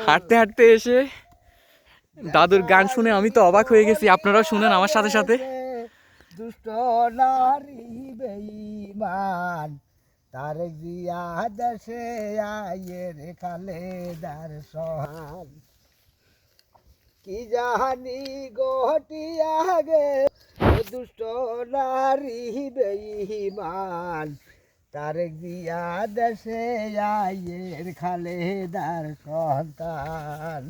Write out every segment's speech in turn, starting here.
হাঁটতে হাঁটতে এসে দাদুর গান শুনে আমি তো অবাক হয়ে গেছি, আপনারাও শুনেন আমার সাথে সাথে। দুষ্ট নারী বেঈমান তার জিয়া দেশে আয়ের খালেদার সহান কি জানি গটিয়া গে দুষ্ট নারী বেঈমান তার জিয়া দেশে আয়ের খালেদার সন্তান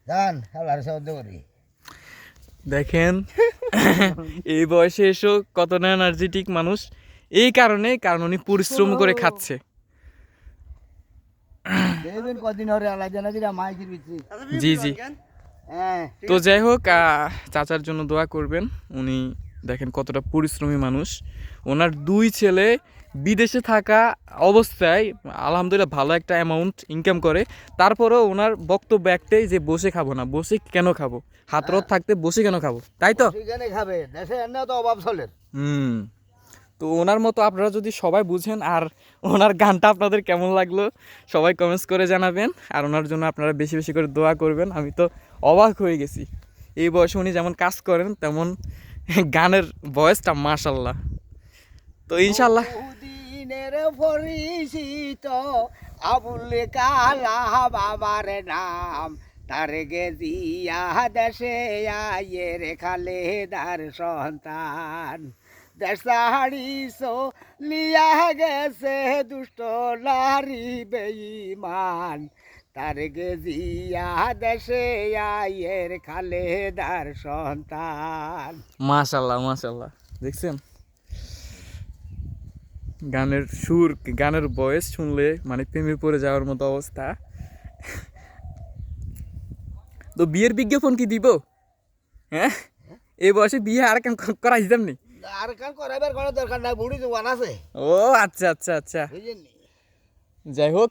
গান আল্লাহর শব্দ করি। দেখেন এই বয়সে এসো কত না এনার্জেটিক মানুষ, এই কারণ উনি পরিশ্রম করে খাচ্ছে। কদিন হরে আল্লাহ জানা দিরা মাইকির ভিতরে জি জি। তো যাই হোক, চাচার জন্য দোয়া করবেন। উনি দেখেন কতটা পরিশ্রমী মানুষ। ওনার দুই ছেলে বিদেশে থাকা অবস্থায় আলহামদুলিল্লাহ ভালো একটা অ্যামাউন্ট ইনকাম করে, তারপরেও ওনার বক্তব্য একটাই যে বসে খাবো না, বসে কেন খাবো, হাত রোদ থাকতে বসে কেন খাবো, তাই তো সেখানে খাবে দেশে এনে তো অভাব চলে। তো ওনার মতো আপনারা যদি সবাই বুঝেন, আর ওনার গানটা আপনাদের কেমন লাগলো সবাই কমেন্টস করে জানাবেন, আর ওনার জন্য আপনারা বেশি বেশি করে দোয়া করবেন। আমি তো অবাক হয়ে গেছি, এই বয়সে উনি যেমন কাজ করেন তেমন গানের ভয়েসটা মাশাল্লাহ। তো ইনশাল্লাহ দিনের পরিচিত আবুল কালা বাবার নাম তার গেজিয়া দেশে আয়ের খালেদার সন্তান দেশাড়িস লিয়া গেছে দুষ্ট নারী বেঈমান তার গেজিয়া দেশে আয়ের খালেদার সন্তান। মাশাল্লাহ মাশাল্লাহ, দেখছেন গানের সুর, গানের ভয়েস শুনলে মানে প্রেমে পড়ে যাওয়ার মতো অবস্থা। তো বিয়ের বিজ্ঞাপন কি দিব? হ্যাঁ, এই বয়সে বিয়ে আর কেন করা যেতাম নি? আর কান করাইবার কোনো দরকার নাই, বুড়ি জোয়ান আছে। ও আচ্ছা আচ্ছা আচ্ছা, যাই হোক,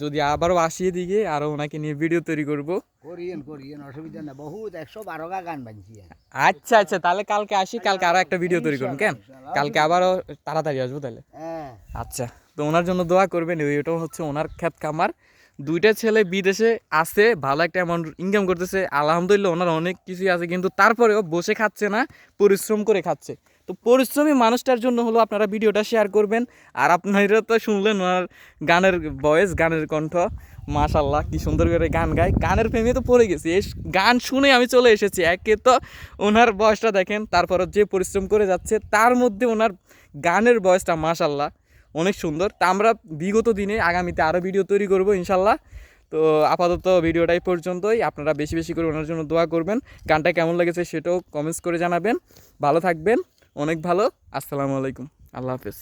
যদি আবারও আসিয়ে দিকে আরো ওনাকে নিয়ে ভিডিও তৈরি করব। করিয়েন অসুবিধা না, বহুত 112 গান বানছি। আচ্ছা আচ্ছা, তাহলে কালকে আসি, কালকে আরো একটা ভিডিও তৈরি করুন। কেন কালকে আবারও তাড়াতাড়ি আসবো তাহলে। আচ্ছা, তো ওনার জন্য দোয়া করবেন। ওইটাও হচ্ছে ওনার ক্ষেত খামার, দুইটা ছেলে বিদেশে আছে, ভালো একটা অ্যামাউন্ট ইনকাম করতেছে আলহামদুলিল্লাহ। ওনার অনেক কিছুই আছে, কিন্তু তারপরেও বসে খাচ্ছে না, পরিশ্রম করে খাচ্ছে। তো পরিশ্রমী মানুষটার জন্য হলো আপনারা ভিডিওটা শেয়ার করবেন। আর আপনারা তো শুনলেন ওনার গানের ভয়েস, গানের কণ্ঠ মাশাল্লাহ, কি সুন্দর করে গান গায়। গানের প্রেমে তো পড়ে গেছি, এই গান শুনে আমি চলে এসেছি। একে তো ওনার বয়সটা দেখেন, তারপর যে পরিশ্রম করে যাচ্ছে, তার মধ্যে ওনার গানের ভয়েসটা মাশাল্লাহ অনেক সুন্দর। তা আমরা বিগত দিনে আগামীতে আরও ভিডিও তৈরি করব ইনশাল্লাহ। তো আপাতত ভিডিওটাই পর্যন্তই। আপনারা বেশি বেশি করে ওনার জন্য দোয়া করবেন। গানটা কেমন লেগেছে সেটাও কমেন্টস করে জানাবেন। ভালো থাকবেন, অনেক ভালো। আসসালামু আলাইকুম, আল্লাহ হাফেজ।